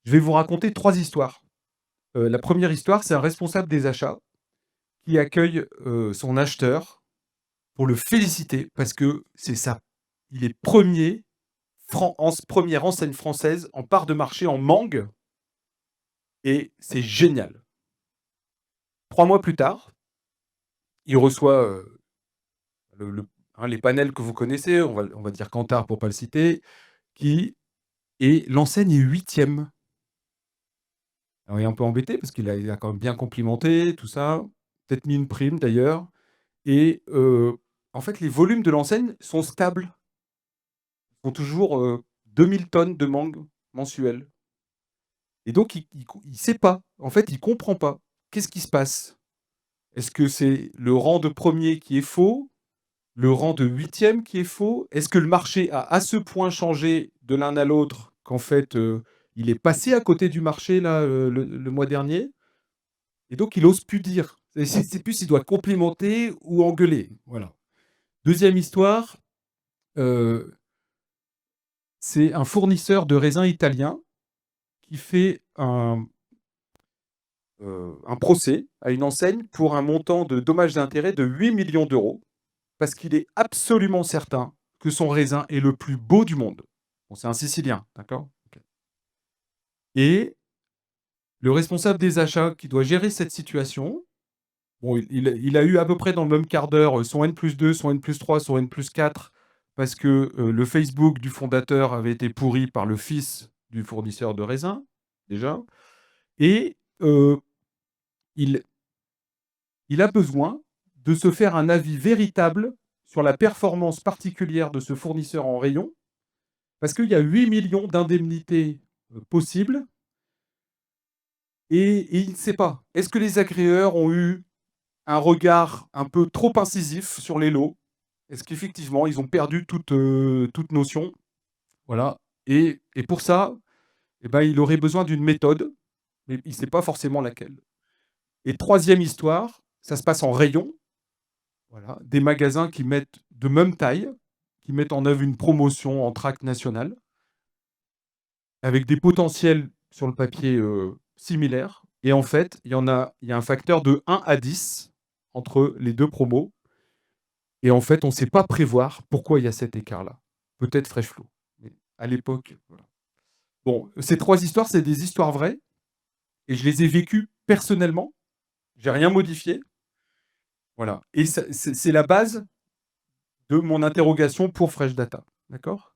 Je vais vous raconter 3 histoires. La première histoire, c'est un responsable des achats qui accueille, son acheteur pour le féliciter parce que c'est ça. Il est premier première enseigne française en part de marché en mangue et c'est génial. 3 mois plus tard, il reçoit, les panels que vous connaissez, on va dire Kantar pour pas le citer, qui et l'enseigne est 8e. Alors il est un peu embêté parce qu'il a quand même bien complimenté, tout ça, peut-être mis une prime d'ailleurs et en fait, les volumes de l'enseigne sont stables. Ils font toujours, 2 000 tonnes de mangue mensuelles et donc il sait pas, en fait, il comprend pas. Qu'est-ce qui se passe? Est-ce que c'est le rang de premier qui est faux? Le rang de 8e qui est faux? Est-ce que le marché a à ce point changé de l'un à l'autre qu'en fait, il est passé à côté du marché là, le mois dernier? Et donc il ose plus dire. C'est plus s'il doit complimenter ou engueuler, voilà. Deuxième histoire, heu, c'est un fournisseur de raisins italien qui fait un procès à une enseigne pour un montant de dommages et intérêts de 8 millions d'euros, parce qu'il est absolument certain que son raisin est le plus beau du monde. Bon, c'est un Sicilien, d'accord? OK. Et le responsable des achats qui doit gérer cette situation, bon, il a eu à peu près dans le même quart d'heure, son N+2, son N+3, son N+4 parce que, le Facebook du fondateur avait été pourri par le fils du fournisseur de raisins, déjà et il il a besoin de se faire un avis véritable sur la performance particulière de ce fournisseur en rayon, parce qu'il y a 8 millions d'indemnités, possibles et il ne sait pas. Est-ce que les agréeurs ont eu un regard un peu trop incisif sur les lots? Est-ce qu'effectivement ils ont perdu toute notion? Voilà et pour ça, eh ben, il aurait besoin d'une méthode, mais il ne sait pas forcément laquelle. Et troisième histoire, ça se passe en rayon. Voilà, des magasins qui mettent de même taille, qui mettent en œuvre une promotion en track national, avec des potentiels sur le papier, similaires et en fait, il y a un facteur de 1 à 10 entre les 2 promos et en fait, on ne sait pas prévoir pourquoi il y a cet écart-là. Peut-être Fresh Flow, mais à l'époque, voilà. Bon, ces 3 histoires, c'est des histoires vraies et je les ai vécues personnellement. J'ai rien modifié, voilà et ça c'est la base de mon interrogation pour Fresh Data, d'accord?